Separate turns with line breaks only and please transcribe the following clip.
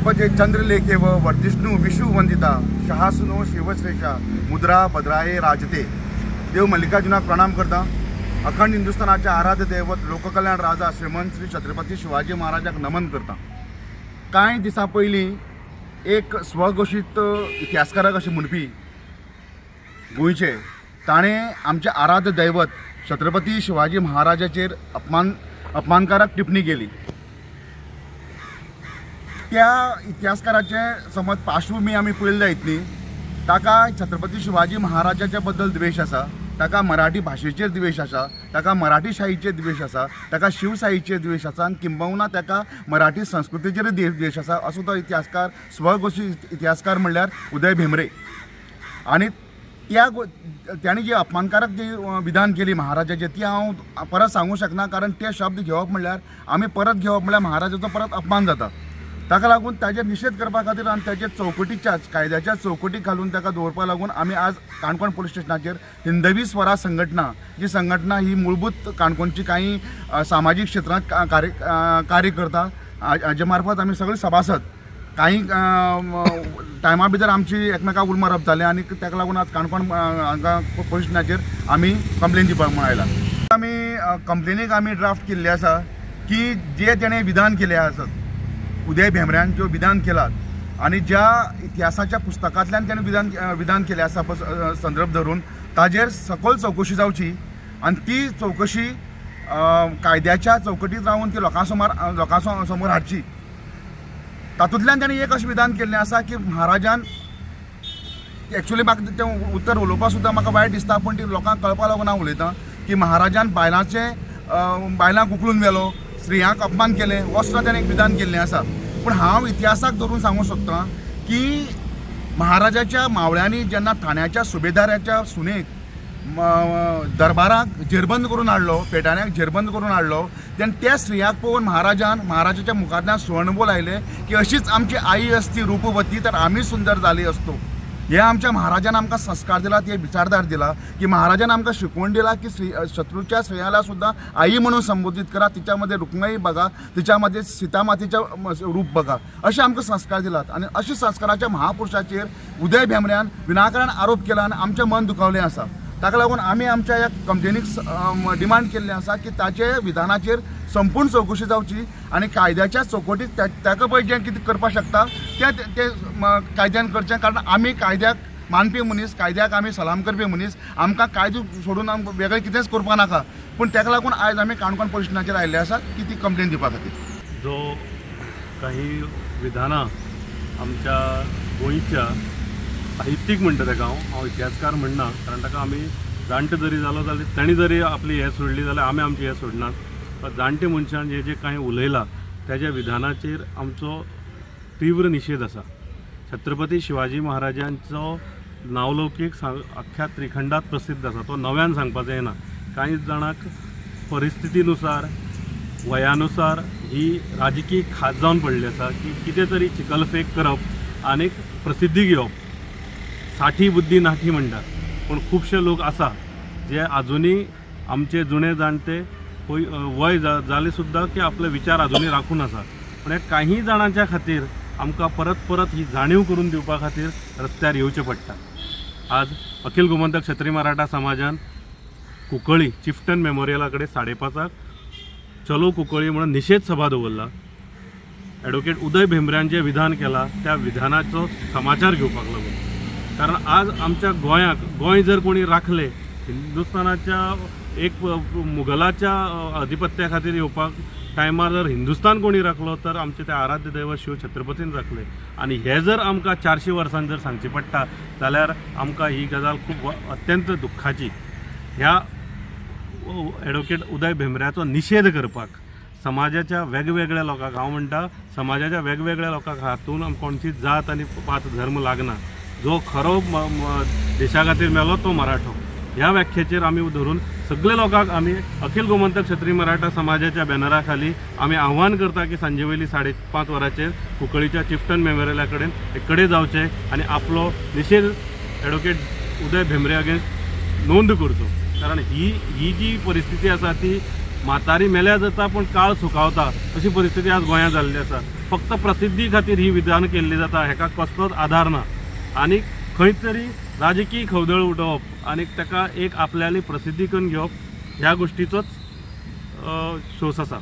छत्रपती चंद्रलेखे व वर्धिष्णु विष्णु वंदिता शहासुनो शिवश्रेषा मुद्रा भद्राये राजते। देव मल्लिकार्जुनाक प्रणाम करता। अखंड हिंदुस्थानाचे आराध्य दैवत लोककल्याण राजा श्रीमंत श्री छत्रपती शिवाजी महाराजाक नमन करता। कांय दिसा पयलीं एक स्वघोषित इतिहासकाराक अशें म्हणपी गोंयचे ताणें आमचे आराध्य दैवत छत्रपती शिवाजी महाराजाचेर अपमानकारक टिप्पणी केली। त्या इतिहासकाराचे समज पार्श्वभूमी आमी पळयली जायत न्ही, ताका छत्रपती शिवाजी महाराजाच्या बद्दल द्वेष आसा, ताका मराठी भाशेचेर द्वेष आसा, ताका मराठी शाहीचेर द्वेष आसा, ताका शिवशाहीचेर द्वेष आसा आनी किंबहुना ताका मराठी संस्कृतीचेर द्वेष आसा असो तो इतिहासकार स्वघोषित इतिहासकार म्हणल्यार उदय भेंब्रे। आणि त्याने जी अपमानकारक जी विधान केली महाराजाचे ती हांव परत सांगूंक शकना, कारण ते शब्द घेवप म्हणल्यार आमी परत घेवप म्हणल्यार महाराजाचो परत अपमान जाता। ताका लागून ताजेर निषेध करपा खातीर आनी ताचे चौकटीच्या कायद्याच्या चौकटी घालून ताका दवरपा लागून आमी आज काणकोण पुलीस स्टेशनाचेर हिंदवी स्वरा संघटना जी संघटना ही मूलभूत काणकोणची काही सामाजीक क्षेत्रांत कार्य करता, हाजे मार्फत आमी सगळे सभासद काही टायमा भितर आमची एकमेकाक उलमारप जालें आनी ताका लागून आज काणकोण हांगा पुलीस स्टेशनाचेर आमी कंप्लेन दिवपाक म्हण आयला। आमी कंप्लेनीक आमी ड्राफ्ट केल्ले आसा की जे तेणें विधान केले आसत उदय भेंब्र्यान जो विधान केला आणि ज्या इतिहासाच्या पुस्तकांतल्यान त्याने विधान केले आसा संदर्भ धरून ताजेर सखोल चौकशी जावची आणि ती चौकशी कायद्याच्या चौकटीत राहून ती लोकांसमोर हाडची। तातूंतल्यान ताणें एक अशें विधान केल्लें आसा की महाराजान एक्चुअली म्हाका तें उत्तर उलोवपाक सुद्दां म्हाका वायट दिसता, पूण ती लोकांक कळपा लागून हांव उलयतां की महाराजान बायलांक उखलून व्हेलो, स्त्रियांक अपमान केले हो सुद्दां ताणें एक विधान केल्लें आसा। पूण हांव इतिहासाक धरून सांगूंक सोदतां की महाराजाच्या मावळ्यांनी जेन्ना ठाण्याच्या सुबेदाराच्या सुनेक दरबाराक जेरबंद करून हाडलो, पेटाऱ्यांक जेरबंद करून हाडलो, तेन्ना त्या स्त्रियाक पळोवन महाराजाच्या मुखांतल्यान सुवर्णबोल आयले की अशीच आमची आई असती रूपवती तर आमी सुंदर जाली असतो। हे आमच्या महाराजान आमकां संस्कार दिला, ते विचारधार दिला की महाराजान आमकां शिकवण दिला की शत्रूच्या स्त्रियाला सुद्धा आई म्हणून संबोधित करा, तिच्यामध्ये रुक्मिणी बघा, तिच्यामध्ये सीतामातेचं रूप बघा, असे आमकां संस्कार दिलात। आणि अशा संस्काराच्या महापुरुषाचेर उदय भेंब्र्यान विनाकारण आरोप केला आणि आमचें मन दुखावलें आसा। ताका लागून आमी आमच्या ह्या कंप्लेनीक डिमांड केल्लें आसा की ताचे विधानाचेर संपूर्ण चौकशी जावची आणि कायद्याच्या चौकटीत ताका पळय जें कितें करपाक शकता ते कायद्यान करचें, कारण आमी कायद्याक मानपी मनीस, कायद्याक आमी सलाम करपी मनीस, आमकां कायदो सोडून आमकां वेगळें कितेंच करपा नाका। पूण ताका लागून आयज आमी काणकोण पुलीस स्टेशनाचेर आयिल्ले आसात की ती कंप्लेन दिवपा खातीर।
जो काही विधानां आमच्या गोंयच्या साहित्यीक म्हणटा ताका हांव इतिहासकार म्हणना, कारण ताका आमी जाणटे जरी जालो जाल्यार ताणी जरी आपली हें सोडली जाल्यार आमी आमची हें सोडनात। जाणटे मनशान जे कांय उलयलां त्याच्या विधानाचेर आमचो तीव्र निषेध आसा। छत्रपती शिवाजी महाराजांचो नावलौकीक अख्ख्या त्रिखंडात प्रसिद्ध आसा, तो नव्यान सांगपाक जायना। कांय जाणांक परिस्थितीनुसार वयानुसार ही राजकीय खाज जावन पडली आसा की कितें तरी चिकलफेक करप आनी प्रसिद्धी घेवप, साठी बुद्धी नाठी म्हणटात। पूण खुबशे लोक आसा जे आजुनी आमचे जुने जाणटे वय जाले सुद्दां की आपले विचार आजुनी राखून आसा। पूण हे काही जाणांच्या खातीर आमकां परत ही जाणीव करून दिवपा खातीर रस्त्यार येवचें पडटा। आज अखिल गोमंतक क्षत्रिय मराठा समाजान कुंकळी चिफ्टन मेमोरियला कडेन 5:30 चलो कुंकळी म्हणून निषेध सभा दवरला। ॲडव्होकेट उदय भेंब्र्यान जे विधान केला त्या विधानाचो समाचार घेवपाक लागून, कारण आज आमच्या गोंय जर कोणी राखले, हिंदुस्थानाच्या एक मुघलाच्या अधिपत्या खातीर येवपाक टायमार जर हिंदुस्थान कोणी राखलो तर आमचे ते आराध्य दैवत शिव छत्रपतीन राखले। आणि हे जर आमकां 400 वर्सांनी जर सांगचे पडटा जाल्यार आमकां ही गजाल खूब अत्यंत दुख्खाची। ह्या ॲडव्होकेट उदय भेंब्र्याचो निषेध करपाक समाजाच्या वेगवेगळ्या लोकांक, हांव म्हणटा समाजाच्या वेगवेगळ्या लोकांक हातून कोणची जात आनी पात धर्म लागना। जो खरो देशा खातीर मेलो तो मराठो, ह्या व्याख्येचेर आमी धरून सगळे लोकांक आमी अखिल गोमंतक क्षत्रिय मराठा समाजाच्या बॅनरा खाली आमी आव्हान करता की सांजे वेळी 5:30 वरांचेर कुंकळीच्या चिफ्टन मेमोरियला कडेन जावचे आणि आपलो निषेध ॲडव्होकेट उदय भेंब्रे अगेन्स्ट नोंद करचो। कारण ही जी परिस्थिती आसा ती म्हातारी मेल्या जाता पण काळ सुकावता अशी परिस्थिती आज गोंयांत जाल्ली आसा। फक्त प्रसिद्धी खातीर ही विधान केल्ली जाता, हेका कसलोच आधार ना आनी खंय तरी राजकीय खवदळ उडोवप आनी ताका एक आपल्याली प्रसिद्धी करून घेवप ह्या गोष्टीचोच सोस आसा.